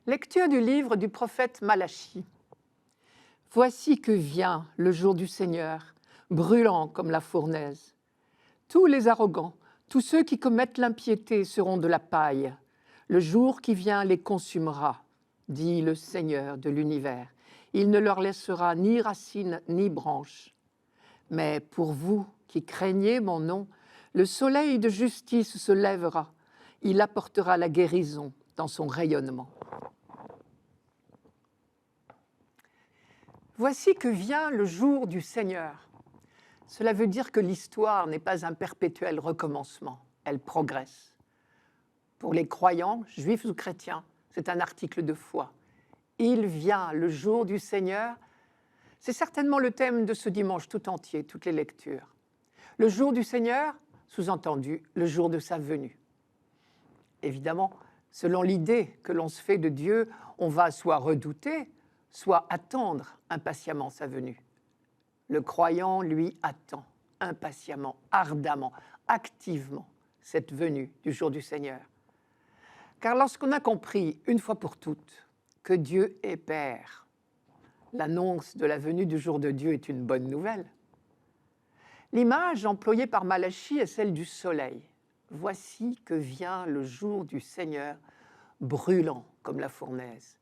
Lecture du livre du prophète Malachie. Voici que vient le jour du Seigneur, brûlant comme la fournaise. Tous les arrogants, tous ceux qui commettent l'impiété seront de la paille. Le jour qui vient les consumera, dit le Seigneur de l'univers. Il ne leur laissera ni racines ni branches. Mais pour vous qui craignez mon nom, le soleil de justice se lèvera. Il apportera la guérison dans son rayonnement. Voici que vient le jour du Seigneur. Cela veut dire que l'histoire n'est pas un perpétuel recommencement, elle progresse. Pour les croyants, juifs ou chrétiens, c'est un article de foi. Il vient le jour du Seigneur. C'est certainement le thème de ce dimanche tout entier, toutes les lectures. Le jour du Seigneur, sous-entendu, le jour de sa venue. Évidemment, selon l'idée que l'on se fait de Dieu, on va soit redouter, soit attendre impatiemment sa venue. Le croyant, lui, attend impatiemment, ardemment, activement cette venue du jour du Seigneur. Car lorsqu'on a compris, une fois pour toutes, que Dieu est Père, l'annonce de la venue du jour de Dieu est une bonne nouvelle. L'image employée par Malachie est celle du soleil. Voici que vient le jour du Seigneur, brûlant comme la fournaise.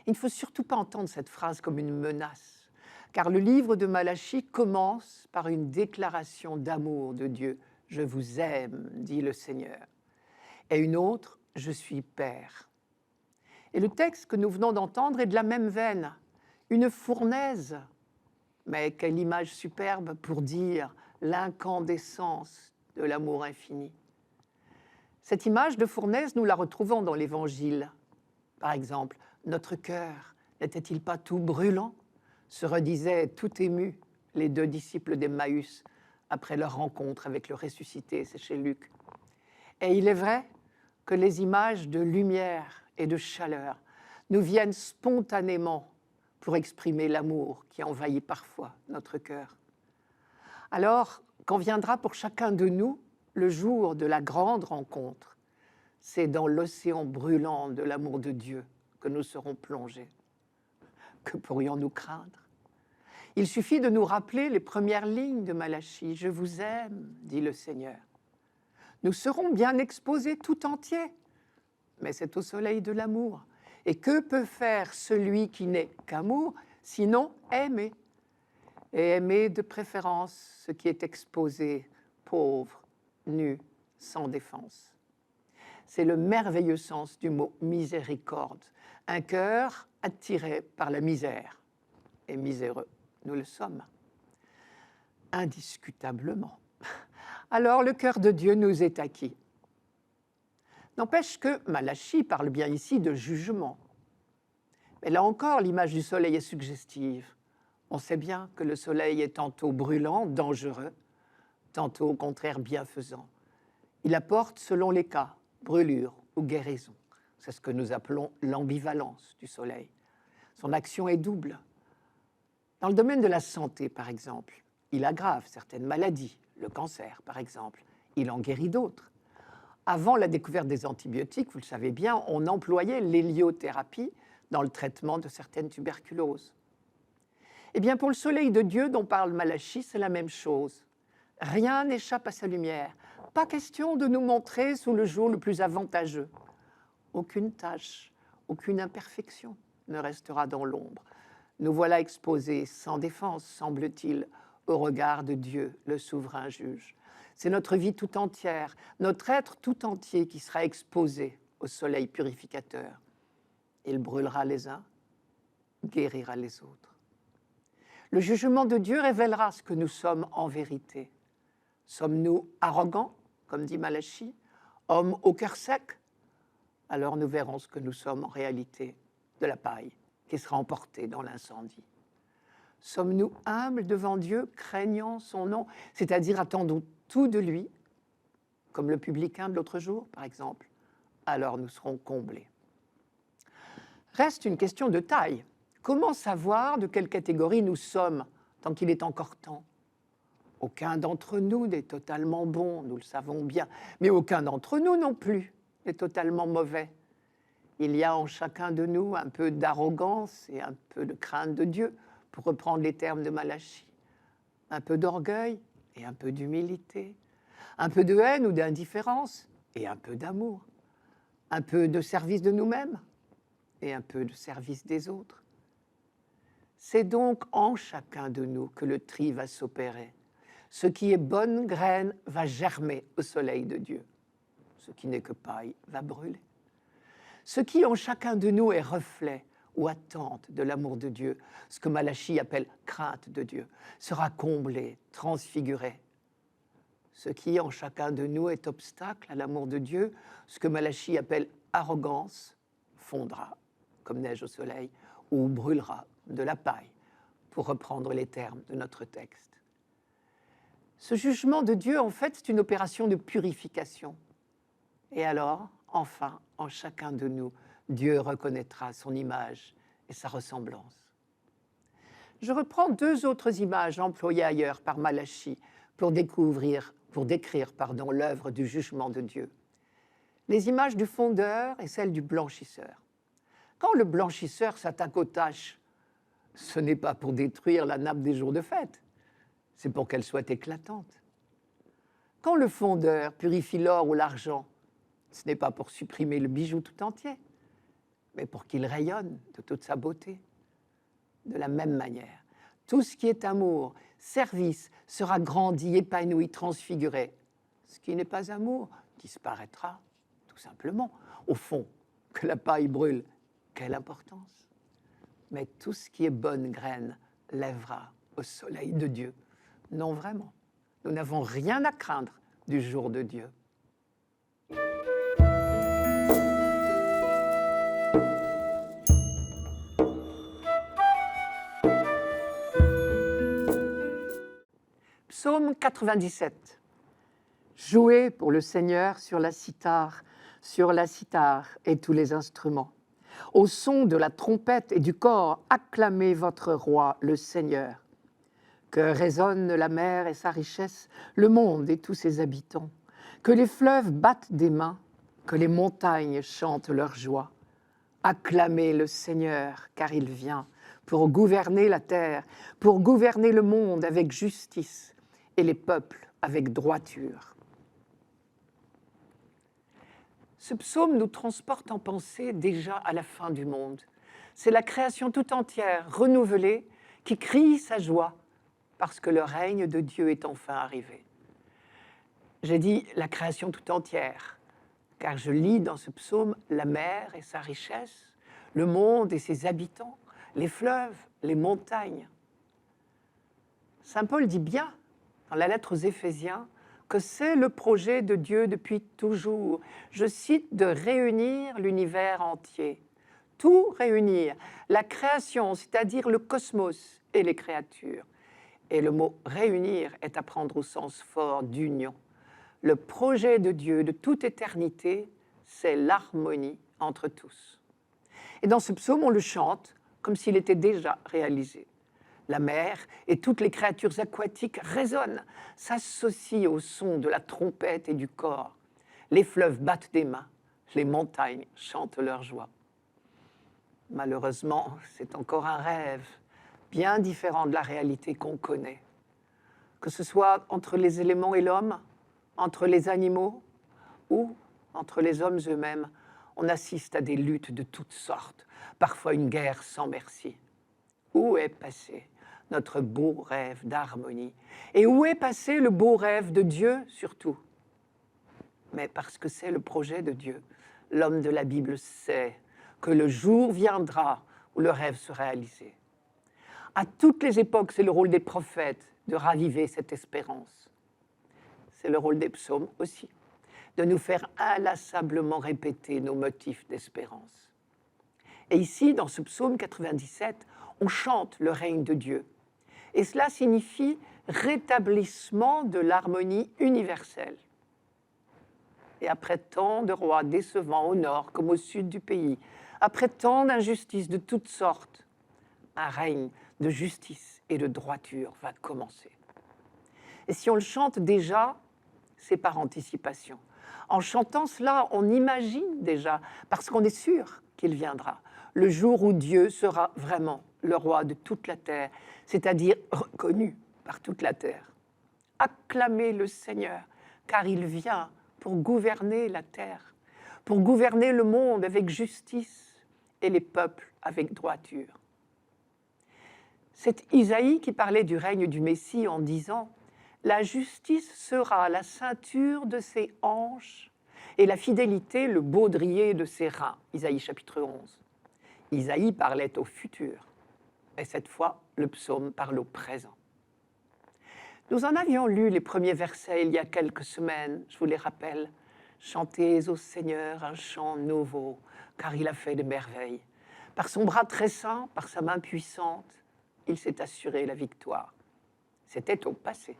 Il ne faut surtout pas entendre cette phrase comme une menace, car le livre de Malachie commence par une déclaration d'amour de Dieu. « Je vous aime », dit le Seigneur. Et une autre, « Je suis Père ». Et le texte que nous venons d'entendre est de la même veine, une fournaise. Mais quelle image superbe pour dire l'incandescence de l'amour infini. Cette image de fournaise, nous la retrouvons dans l'Évangile. Par exemple, notre cœur n'était-il pas tout brûlant? Se redisaient tout émus les deux disciples d'Emmaüs après leur rencontre avec le ressuscité, c'est chez Luc. Et il est vrai que les images de lumière et de chaleur nous viennent spontanément pour exprimer l'amour qui envahit parfois notre cœur. Alors, quand viendra pour chacun de nous le jour de la grande rencontre, c'est dans l'océan brûlant de l'amour de Dieu que nous serons plongés. Que pourrions-nous craindre? Il suffit de nous rappeler les premières lignes de Malachie. « Je vous aime », dit le Seigneur. Nous serons bien exposés tout entiers, mais c'est au soleil de l'amour. Et que peut faire celui qui n'est qu'amour, sinon aimer? Et aimer de préférence ce qui est exposé, pauvre, nu, sans défense. C'est le merveilleux sens du mot miséricorde, un cœur attiré par la misère. Et miséreux, nous le sommes. Indiscutablement. Alors le cœur de Dieu nous est acquis. N'empêche que Malachie parle bien ici de jugement. Mais là encore, l'image du soleil est suggestive. On sait bien que le soleil est tantôt brûlant, dangereux, tantôt au contraire bienfaisant. Il apporte, selon les cas, brûlure ou guérison. C'est ce que nous appelons l'ambivalence du soleil. Son action est double. Dans le domaine de la santé, par exemple, il aggrave certaines maladies, le cancer, par exemple. Il en guérit d'autres. Avant la découverte des antibiotiques, vous le savez bien, on employait l'héliothérapie dans le traitement de certaines tuberculoses. Eh bien, pour le soleil de Dieu dont parle Malachie, c'est la même chose. Rien n'échappe à sa lumière. Pas question de nous montrer sous le jour le plus avantageux. Aucune tache, aucune imperfection ne restera dans l'ombre. Nous voilà exposés sans défense, semble-t-il, au regard de Dieu, le souverain juge. C'est notre vie tout entière, notre être tout entier qui sera exposé au soleil purificateur. Il brûlera les uns, guérira les autres. Le jugement de Dieu révélera ce que nous sommes en vérité. Sommes-nous arrogants, comme dit Malachie, hommes au cœur sec? Alors nous verrons ce que nous sommes en réalité, de la paille qui sera emportée dans l'incendie. Sommes-nous humbles devant Dieu, craignant son nom, c'est-à-dire attendons tout de lui, comme le publicain de l'autre jour, par exemple? Alors nous serons comblés. Reste une question de taille. Comment savoir de quelle catégorie nous sommes tant qu'il est encore temps? Aucun d'entre nous n'est totalement bon, nous le savons bien, mais aucun d'entre nous non plus n'est totalement mauvais. Il y a en chacun de nous un peu d'arrogance et un peu de crainte de Dieu, pour reprendre les termes de Malachie. Un peu d'orgueil et un peu d'humilité. Un peu de haine ou d'indifférence et un peu d'amour. Un peu de service de nous-mêmes et un peu de service des autres. C'est donc en chacun de nous que le tri va s'opérer. Ce qui est bonne graine va germer au soleil de Dieu. Ce qui n'est que paille va brûler. Ce qui en chacun de nous est reflet ou attente de l'amour de Dieu, ce que Malachie appelle crainte de Dieu, sera comblé, transfiguré. Ce qui en chacun de nous est obstacle à l'amour de Dieu, ce que Malachie appelle arrogance, fondra comme neige au soleil ou brûlera de la paille, pour reprendre les termes de notre texte. Ce jugement de Dieu, en fait, c'est une opération de purification. Et alors, enfin, en chacun de nous, Dieu reconnaîtra son image et sa ressemblance. Je reprends deux autres images employées ailleurs par Malachie pour décrire l'œuvre du jugement de Dieu. Les images du fondeur et celles du blanchisseur. Quand le blanchisseur s'attaque aux taches, ce n'est pas pour détruire la nappe des jours de fête, c'est pour qu'elle soit éclatante. Quand le fondeur purifie l'or ou l'argent, ce n'est pas pour supprimer le bijou tout entier, mais pour qu'il rayonne de toute sa beauté. De la même manière, tout ce qui est amour, service, sera grandi, épanoui, transfiguré. Ce qui n'est pas amour disparaîtra, tout simplement. Au fond, que la paille brûle, quelle importance! Mais tout ce qui est bonne graine lèvera au soleil de Dieu. Non, vraiment, nous n'avons rien à craindre du jour de Dieu. Psaume 97. Jouez pour le Seigneur sur la cithare et tous les instruments. Au son de la trompette et du cor, acclamez votre roi, le Seigneur. Que résonne la mer et sa richesse, le monde et tous ses habitants. Que les fleuves battent des mains, que les montagnes chantent leur joie. Acclamez le Seigneur, car il vient pour gouverner la terre, pour gouverner le monde avec justice et les peuples avec droiture. Ce psaume nous transporte en pensée déjà à la fin du monde. C'est la création tout entière, renouvelée, qui crie sa joie parce que le règne de Dieu est enfin arrivé. J'ai dit la création tout entière, car je lis dans ce psaume la mer et sa richesse, le monde et ses habitants, les fleuves, les montagnes. Saint Paul dit bien, dans la lettre aux Éphésiens, que c'est le projet de Dieu depuis toujours. Je cite, de réunir l'univers entier. Tout réunir, la création, c'est-à-dire le cosmos et les créatures. Et le mot réunir est à prendre au sens fort d'union. Le projet de Dieu de toute éternité, c'est l'harmonie entre tous. Et dans ce psaume, on le chante comme s'il était déjà réalisé. La mer et toutes les créatures aquatiques résonnent, s'associent au son de la trompette et du cor. Les fleuves battent des mains, les montagnes chantent leur joie. Malheureusement, c'est encore un rêve, bien différent de la réalité qu'on connaît. Que ce soit entre les éléments et l'homme, entre les animaux ou entre les hommes eux-mêmes, on assiste à des luttes de toutes sortes, parfois une guerre sans merci. Où est passé notre beau rêve d'harmonie? Et où est passé le beau rêve de Dieu surtout? Mais parce que c'est le projet de Dieu, l'homme de la Bible sait que le jour viendra où le rêve sera réalisé. À toutes les époques, c'est le rôle des prophètes de raviver cette espérance. C'est le rôle des psaumes aussi, de nous faire inlassablement répéter nos motifs d'espérance. Et ici, dans ce psaume 97, on chante le règne de Dieu. Et cela signifie rétablissement de l'harmonie universelle. Et après tant de rois décevants au nord comme au sud du pays, après tant d'injustices de toutes sortes, un règne de justice et de droiture va commencer. Et si on le chante déjà, c'est par anticipation. En chantant cela, on imagine déjà, parce qu'on est sûr qu'il viendra, le jour où Dieu sera vraiment le roi de toute la terre, c'est-à-dire reconnu par toute la terre. Acclamez le Seigneur, car il vient pour gouverner la terre, pour gouverner le monde avec justice et les peuples avec droiture. C'est Isaïe qui parlait du règne du Messie en disant « La justice sera la ceinture de ses hanches et la fidélité le baudrier de ses reins. » Isaïe chapitre 11. Isaïe parlait au futur, et cette fois, le psaume parle au présent. Nous en avions lu les premiers versets il y a quelques semaines, je vous les rappelle. « Chantez au Seigneur un chant nouveau, car il a fait de merveilles. Par son bras très saint, par sa main puissante, il s'est assuré la victoire. » C'était au passé.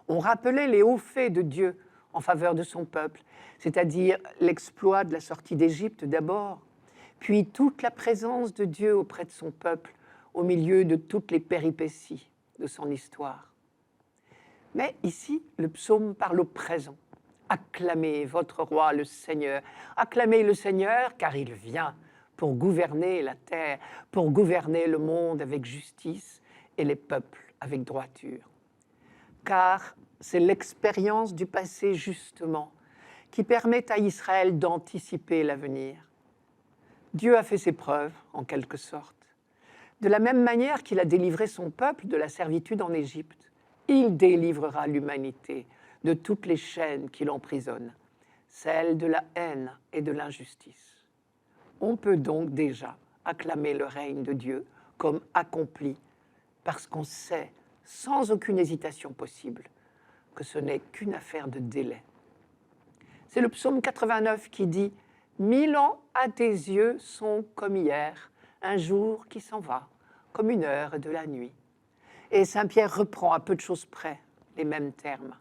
On rappelait les hauts faits de Dieu en faveur de son peuple, c'est-à-dire l'exploit de la sortie d'Égypte d'abord, puis toute la présence de Dieu auprès de son peuple, au milieu de toutes les péripéties de son histoire. Mais ici, le psaume parle au présent. Acclamez votre roi, le Seigneur. Acclamez le Seigneur, car il vient pour gouverner la terre, pour gouverner le monde avec justice et les peuples avec droiture. Car c'est l'expérience du passé, justement, qui permet à Israël d'anticiper l'avenir. Dieu a fait ses preuves, en quelque sorte. De la même manière qu'il a délivré son peuple de la servitude en Égypte, il délivrera l'humanité de toutes les chaînes qui l'emprisonnent, celles de la haine et de l'injustice. On peut donc déjà acclamer le règne de Dieu comme accompli, parce qu'on sait, sans aucune hésitation possible, que ce n'est qu'une affaire de délai. C'est le psaume 89 qui dit « 1000 ans à tes yeux sont comme hier, un jour qui s'en va, comme une heure de la nuit. » Et saint Pierre reprend à peu de choses près les mêmes termes.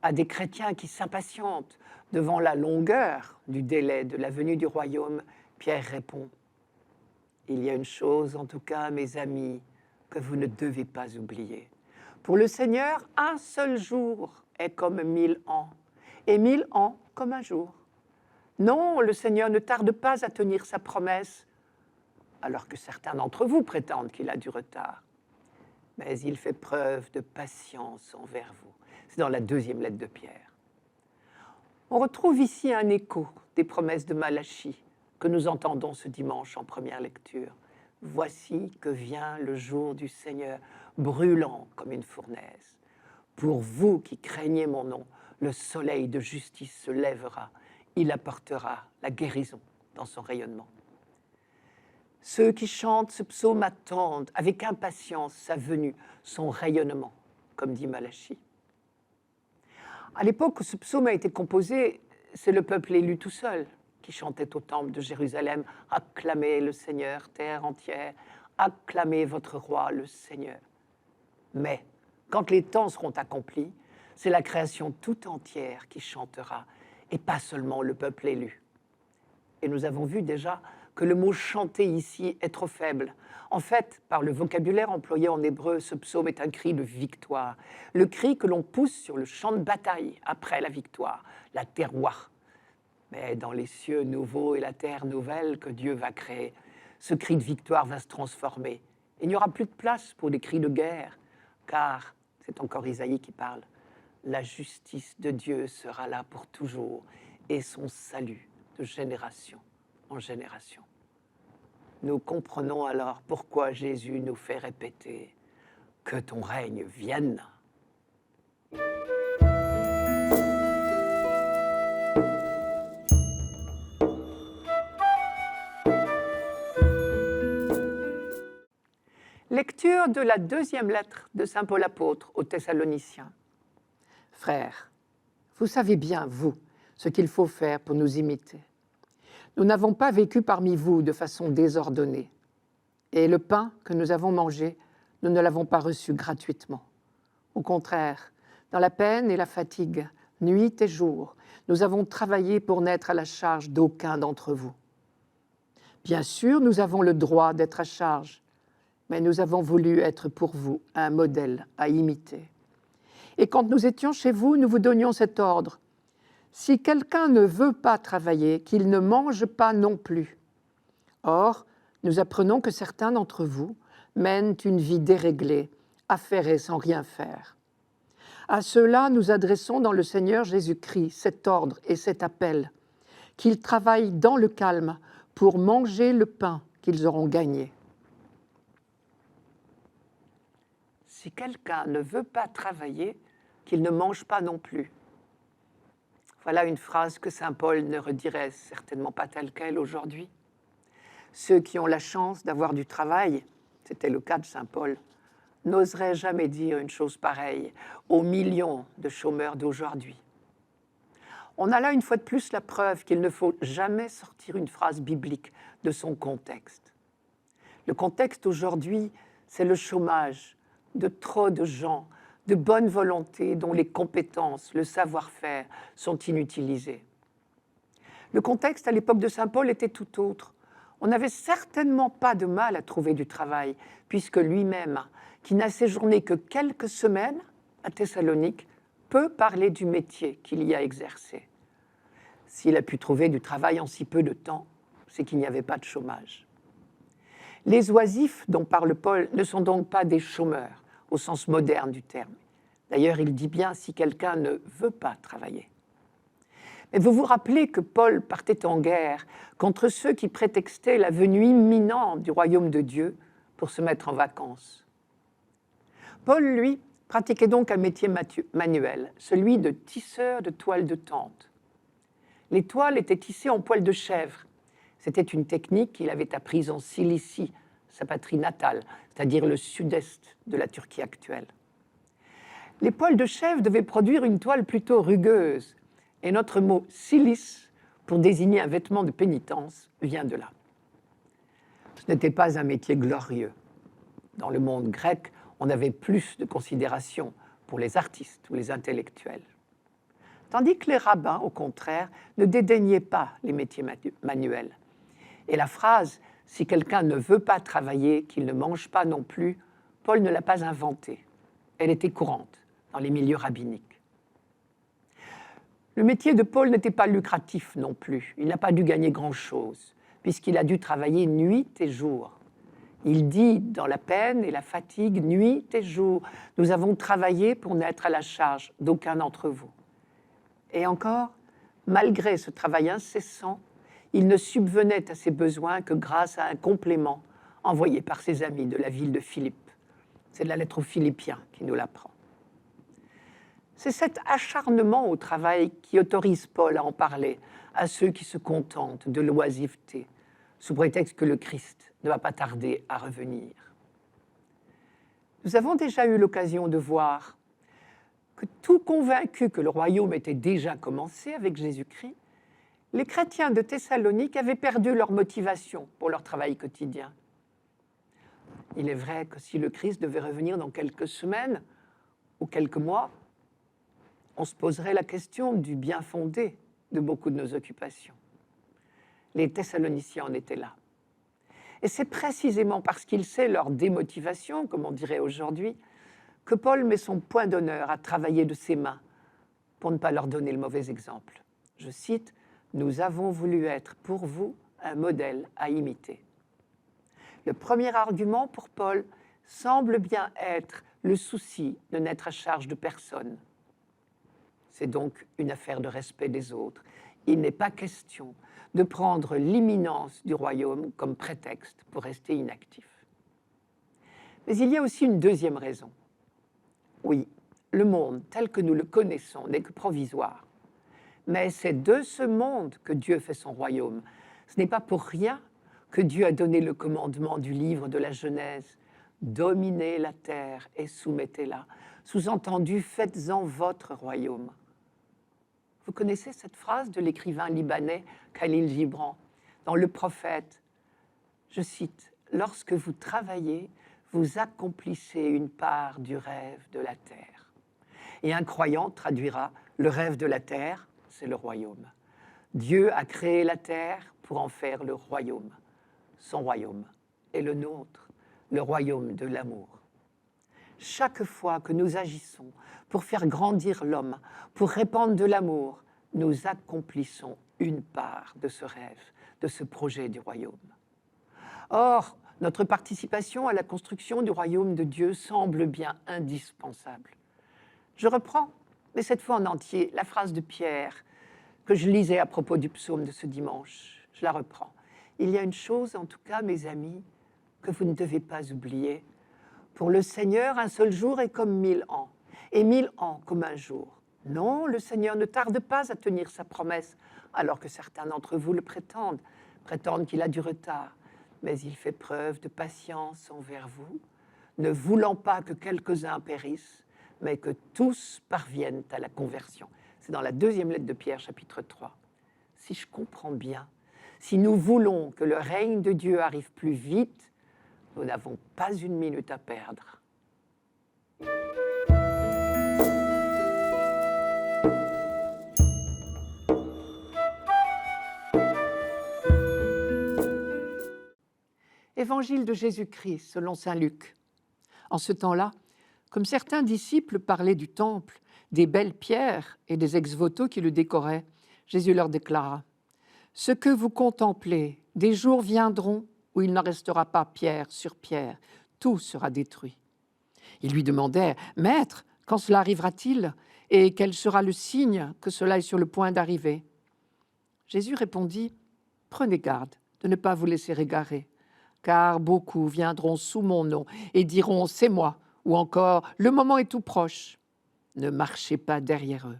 À des chrétiens qui s'impatientent devant la longueur du délai de la venue du royaume, Pierre répond « Il y a une chose, en tout cas, mes amis, que vous ne devez pas oublier. Pour le Seigneur, un seul jour est comme 1000 ans, et 1000 ans comme un jour. Non, le Seigneur ne tarde pas à tenir sa promesse, alors que certains d'entre vous prétendent qu'il a du retard. Mais il fait preuve de patience envers vous. » C'est dans la deuxième lettre de Pierre. On retrouve ici un écho des promesses de Malachie que nous entendons ce dimanche en première lecture. « Voici que vient le jour du Seigneur, brûlant comme une fournaise. Pour vous qui craignez mon nom, le soleil de justice se lèvera. Il apportera la guérison dans son rayonnement. » Ceux qui chantent ce psaume attendent avec impatience sa venue, son rayonnement, comme dit Malachie. À l'époque où ce psaume a été composé, c'est le peuple élu tout seul qui chantait au temple de Jérusalem « Acclamez le Seigneur, terre entière, acclamez votre roi, le Seigneur. » Mais quand les temps seront accomplis, c'est la création tout entière qui chantera, et pas seulement le peuple élu. Et nous avons vu déjà que le mot « chanter » ici est trop faible. En fait, par le vocabulaire employé en hébreu, ce psaume est un cri de victoire, le cri que l'on pousse sur le champ de bataille après la victoire, la terroir. Mais dans les cieux nouveaux et la terre nouvelle que Dieu va créer, ce cri de victoire va se transformer. Il n'y aura plus de place pour des cris de guerre, car, c'est encore Isaïe qui parle, la justice de Dieu sera là pour toujours et son salut de génération en génération. Nous comprenons alors pourquoi Jésus nous fait répéter « Que ton règne vienne ». Lecture de la deuxième lettre de saint Paul apôtre aux Thessaloniciens. Frères, vous savez bien, vous, ce qu'il faut faire pour nous imiter. Nous n'avons pas vécu parmi vous de façon désordonnée. Et le pain que nous avons mangé, nous ne l'avons pas reçu gratuitement. Au contraire, dans la peine et la fatigue, nuit et jour, nous avons travaillé pour n'être à la charge d'aucun d'entre vous. Bien sûr, nous avons le droit d'être à charge, mais nous avons voulu être pour vous un modèle à imiter. Et quand nous étions chez vous, nous vous donnions cet ordre. Si quelqu'un ne veut pas travailler, qu'il ne mange pas non plus. Or, nous apprenons que certains d'entre vous mènent une vie déréglée, affairée sans rien faire. À ceux-là, nous adressons dans le Seigneur Jésus-Christ cet ordre et cet appel, qu'ils travaillent dans le calme pour manger le pain qu'ils auront gagné. Si quelqu'un ne veut pas travailler, qu'il ne mange pas non plus. Voilà une phrase que saint Paul ne redirait certainement pas telle qu'elle aujourd'hui. Ceux qui ont la chance d'avoir du travail, c'était le cas de saint Paul, n'oseraient jamais dire une chose pareille aux millions de chômeurs d'aujourd'hui. On a là une fois de plus la preuve qu'il ne faut jamais sortir une phrase biblique de son contexte. Le contexte aujourd'hui, c'est le chômage de trop de gens, de bonne volonté dont les compétences, le savoir-faire sont inutilisés. Le contexte à l'époque de saint Paul était tout autre. On n'avait certainement pas de mal à trouver du travail, puisque lui-même, qui n'a séjourné que quelques semaines à Thessalonique, peut parler du métier qu'il y a exercé. S'il a pu trouver du travail en si peu de temps, c'est qu'il n'y avait pas de chômage. Les oisifs dont parle Paul ne sont donc pas des chômeurs, au sens moderne du terme. D'ailleurs, il dit bien si quelqu'un ne veut pas travailler. Mais vous vous rappelez que Paul partait en guerre contre ceux qui prétextaient la venue imminente du royaume de Dieu pour se mettre en vacances. Paul, lui, pratiquait donc un métier manuel, celui de tisseur de toiles de tente. Les toiles étaient tissées en poil de chèvre. C'était une technique qu'il avait apprise en Cilicie, sa patrie natale, c'est-à-dire le sud-est de la Turquie actuelle. Les poils de chèvre devaient produire une toile plutôt rugueuse, et notre mot « cilice » pour désigner un vêtement de pénitence vient de là. Ce n'était pas un métier glorieux. Dans le monde grec, on avait plus de considération pour les artistes ou les intellectuels. Tandis que les rabbins, au contraire, ne dédaignaient pas les métiers manuels. Et la phrase « si quelqu'un ne veut pas travailler, qu'il ne mange pas non plus », Paul ne l'a pas inventée. Elle était courante dans les milieux rabbiniques. Le métier de Paul n'était pas lucratif non plus. Il n'a pas dû gagner grand-chose, puisqu'il a dû travailler nuit et jour. Il dit dans la peine et la fatigue, nuit et jour, nous avons travaillé pour n'être à la charge d'aucun d'entre vous. Et encore, malgré ce travail incessant, il ne subvenait à ses besoins que grâce à un complément envoyé par ses amis de la ville de Philippe. C'est de la lettre aux Philippiens qui nous l'apprend. C'est cet acharnement au travail qui autorise Paul à en parler à ceux qui se contentent de l'oisiveté, sous prétexte que le Christ ne va pas tarder à revenir. Nous avons déjà eu l'occasion de voir que tout convaincus que le royaume était déjà commencé avec Jésus-Christ, les chrétiens de Thessalonique avaient perdu leur motivation pour leur travail quotidien. Il est vrai que si le Christ devait revenir dans quelques semaines ou quelques mois, on se poserait la question du bien fondé de beaucoup de nos occupations. Les Thessaloniciens en étaient là. Et c'est précisément parce qu'il sait leur démotivation, comme on dirait aujourd'hui, que Paul met son point d'honneur à travailler de ses mains pour ne pas leur donner le mauvais exemple. Je cite, « Nous avons voulu être pour vous un modèle à imiter ». Le premier argument pour Paul semble bien être le souci de n'être à charge de personne. C'est donc une affaire de respect des autres. Il n'est pas question de prendre l'imminence du royaume comme prétexte pour rester inactif. Mais il y a aussi une deuxième raison. Oui, le monde tel que nous le connaissons n'est que provisoire. Mais c'est de ce monde que Dieu fait son royaume. Ce n'est pas pour rien que Dieu a donné le commandement du livre de la Genèse. Dominez la terre et soumettez-la. Sous-entendu, faites-en votre royaume. Vous connaissez cette phrase de l'écrivain libanais Khalil Gibran dans Le Prophète. Je cite, « Lorsque vous travaillez, vous accomplissez une part du rêve de la terre. » Et un croyant traduira « Le rêve de la terre, c'est le royaume. » Dieu a créé la terre pour en faire le royaume. Son royaume est le nôtre, le royaume de l'amour. Chaque fois que nous agissons pour faire grandir l'homme, pour répandre de l'amour, nous accomplissons une part de ce rêve, de ce projet du royaume. Or, notre participation à la construction du royaume de Dieu semble bien indispensable. Je reprends, mais cette fois en entier, la phrase de Pierre que je lisais à propos du psaume de ce dimanche. Je la reprends. Il y a une chose, en tout cas, mes amis, que vous ne devez pas oublier. Pour le Seigneur, un seul jour est comme 1000 ans, et 1000 ans comme un jour. Non, le Seigneur ne tarde pas à tenir sa promesse, alors que certains d'entre vous le prétendent qu'il a du retard. Mais il fait preuve de patience envers vous, ne voulant pas que quelques-uns périssent, mais que tous parviennent à la conversion. C'est dans la deuxième lettre de Pierre, chapitre 3. Si je comprends bien, si nous voulons que le règne de Dieu arrive plus vite, nous n'avons pas une minute à perdre. Évangile de Jésus-Christ selon saint Luc. En ce temps-là, comme certains disciples parlaient du temple, des belles pierres et des ex-voto qui le décoraient, Jésus leur déclara : « Ce que vous contemplez, des jours viendront où il n'en restera pas pierre sur pierre, tout sera détruit. » Ils lui demandèrent : « Maître, quand cela arrivera-t-il ? Et quel sera le signe que cela est sur le point d'arriver ?» Jésus répondit : « Prenez garde de ne pas vous laisser égarer, car beaucoup viendront sous mon nom et diront : c'est moi, ou encore le moment est tout proche. Ne marchez pas derrière eux.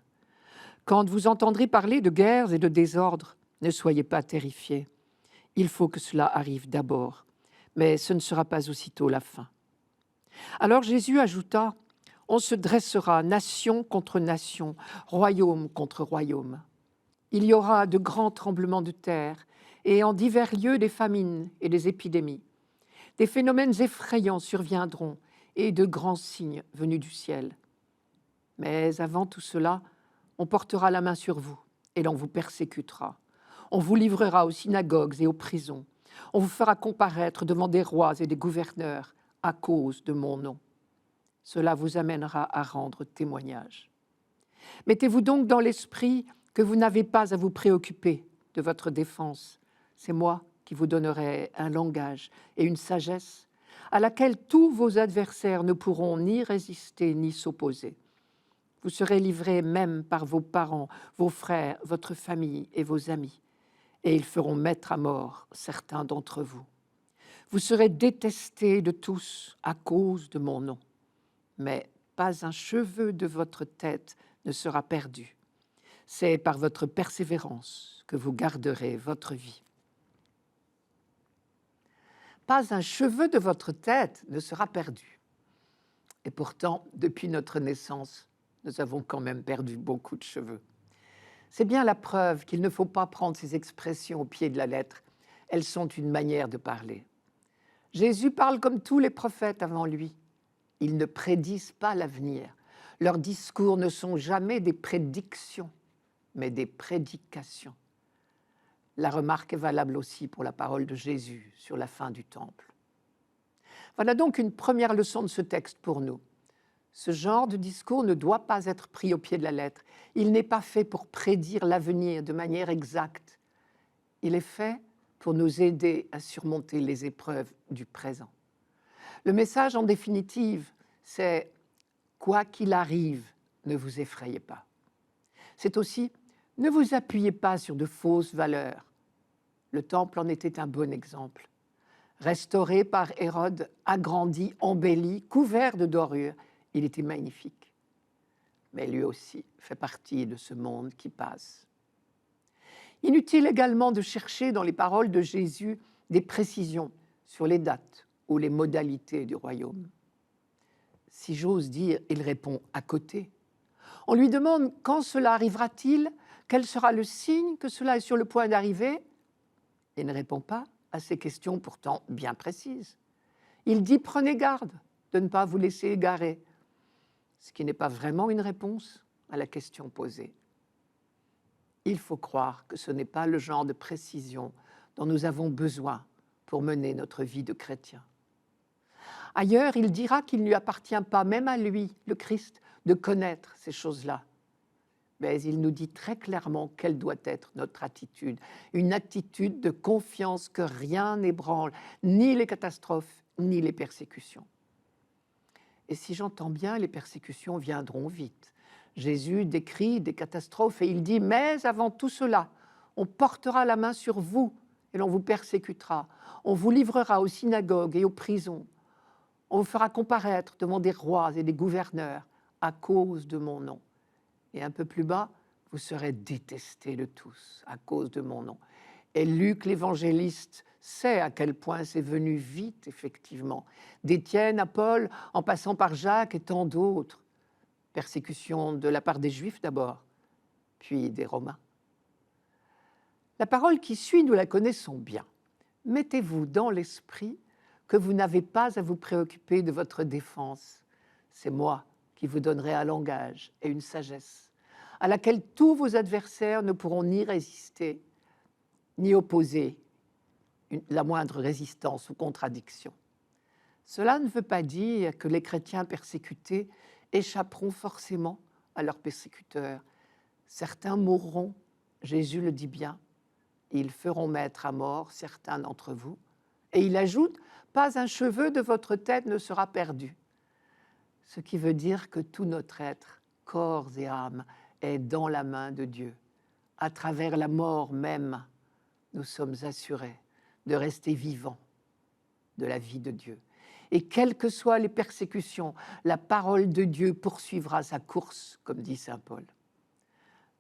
Quand vous entendrez parler de guerres et de désordres, ne soyez pas terrifiés. Il faut que cela arrive d'abord, mais ce ne sera pas aussitôt la fin. » Alors Jésus ajouta : « On se dressera nation contre nation, royaume contre royaume. Il y aura de grands tremblements de terre et en divers lieux des famines et des épidémies. Des phénomènes effrayants surviendront et de grands signes venus du ciel. Mais avant tout cela, on portera la main sur vous et l'on vous persécutera. On vous livrera aux synagogues et aux prisons. On vous fera comparaître devant des rois et des gouverneurs à cause de mon nom. Cela vous amènera à rendre témoignage. Mettez-vous donc dans l'esprit que vous n'avez pas à vous préoccuper de votre défense. C'est moi qui vous donnerai un langage et une sagesse à laquelle tous vos adversaires ne pourront ni résister ni s'opposer. Vous serez livrés même par vos parents, vos frères, votre famille et vos amis, et ils feront mettre à mort certains d'entre vous. Vous serez détestés de tous à cause de mon nom, mais pas un cheveu de votre tête ne sera perdu. C'est par votre persévérance que vous garderez votre vie. Pas un cheveu de votre tête ne sera perdu. Et pourtant, depuis notre naissance, nous avons quand même perdu beaucoup de cheveux. C'est bien la preuve qu'il ne faut pas prendre ces expressions au pied de la lettre. Elles sont une manière de parler. Jésus parle comme tous les prophètes avant lui. Ils ne prédisent pas l'avenir. Leurs discours ne sont jamais des prédictions, mais des prédications. La remarque est valable aussi pour la parole de Jésus sur la fin du temple. Voilà donc une première leçon de ce texte pour nous. Ce genre de discours ne doit pas être pris au pied de la lettre. Il n'est pas fait pour prédire l'avenir de manière exacte. Il est fait pour nous aider à surmonter les épreuves du présent. Le message, en définitive, c'est « quoi qu'il arrive, ne vous effrayez pas ». C'est aussi « ne vous appuyez pas sur de fausses valeurs ». Le temple en était un bon exemple. Restauré par Hérode, agrandi, embelli, couvert de dorures, il était magnifique. Mais lui aussi fait partie de ce monde qui passe. Inutile également de chercher dans les paroles de Jésus des précisions sur les dates ou les modalités du royaume. Si j'ose dire, il répond à côté. On lui demande quand cela arrivera-t-il, quel sera le signe que cela est sur le point d'arriver. Il ne répond pas à ces questions pourtant bien précises. Il dit « prenez garde de ne pas vous laisser égarer », ce qui n'est pas vraiment une réponse à la question posée. Il faut croire que ce n'est pas le genre de précision dont nous avons besoin pour mener notre vie de chrétien. Ailleurs, il dira qu'il ne lui appartient pas, même à lui, le Christ, de connaître ces choses-là. Mais il nous dit très clairement quelle doit être notre attitude. Une attitude de confiance que rien n'ébranle, ni les catastrophes, ni les persécutions. Et si j'entends bien, les persécutions viendront vite. Jésus décrit des catastrophes et il dit « Mais avant tout cela, on portera la main sur vous et l'on vous persécutera. On vous livrera aux synagogues et aux prisons. On vous fera comparaître devant des rois et des gouverneurs à cause de mon nom. Et un peu plus bas, vous serez détestés de tous à cause de mon nom. » Et Luc l'évangéliste sait à quel point c'est venu vite, effectivement. D'Étienne à Paul, en passant par Jacques et tant d'autres. Persécution de la part des Juifs d'abord, puis des Romains. La parole qui suit, nous la connaissons bien. Mettez-vous dans l'esprit que vous n'avez pas à vous préoccuper de votre défense. C'est moi qui vous donnerai un langage et une sagesse, à laquelle tous vos adversaires ne pourront ni résister, ni opposer la moindre résistance ou contradiction. Cela ne veut pas dire que les chrétiens persécutés échapperont forcément à leurs persécuteurs. Certains mourront, Jésus le dit bien, ils feront mettre à mort certains d'entre vous. Et il ajoute, pas un cheveu de votre tête ne sera perdu. Ce qui veut dire que tout notre être, corps et âme, est dans la main de Dieu. À travers la mort même, nous sommes assurés de rester vivants de la vie de Dieu. Et quelles que soient les persécutions, la parole de Dieu poursuivra sa course, comme dit saint Paul.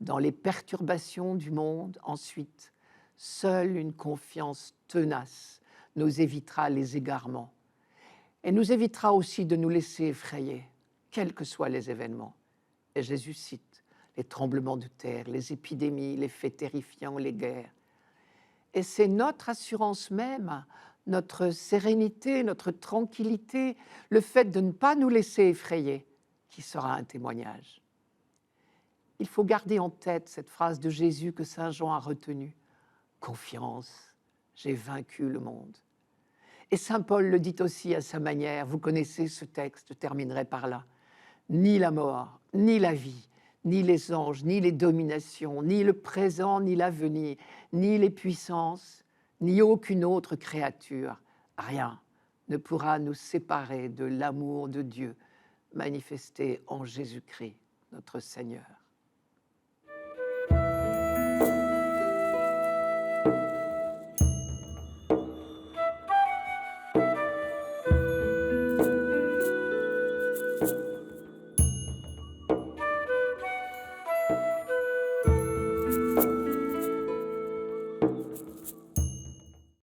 Dans les perturbations du monde, ensuite, seule une confiance tenace nous évitera les égarements et nous évitera aussi de nous laisser effrayer, quels que soient les événements. Et Jésus cite les tremblements de terre, les épidémies, les faits terrifiants, les guerres. Et c'est notre assurance même, notre sérénité, notre tranquillité, le fait de ne pas nous laisser effrayer, qui sera un témoignage. Il faut garder en tête cette phrase de Jésus que saint Jean a retenue. « Confiance, j'ai vaincu le monde. » Et saint Paul le dit aussi à sa manière, vous connaissez ce texte, je terminerai par là. « Ni la mort, ni la vie, ni les anges, ni les dominations, ni le présent, ni l'avenir, ni les puissances, ni aucune autre créature, rien ne pourra nous séparer de l'amour de Dieu manifesté en Jésus-Christ, notre Seigneur. »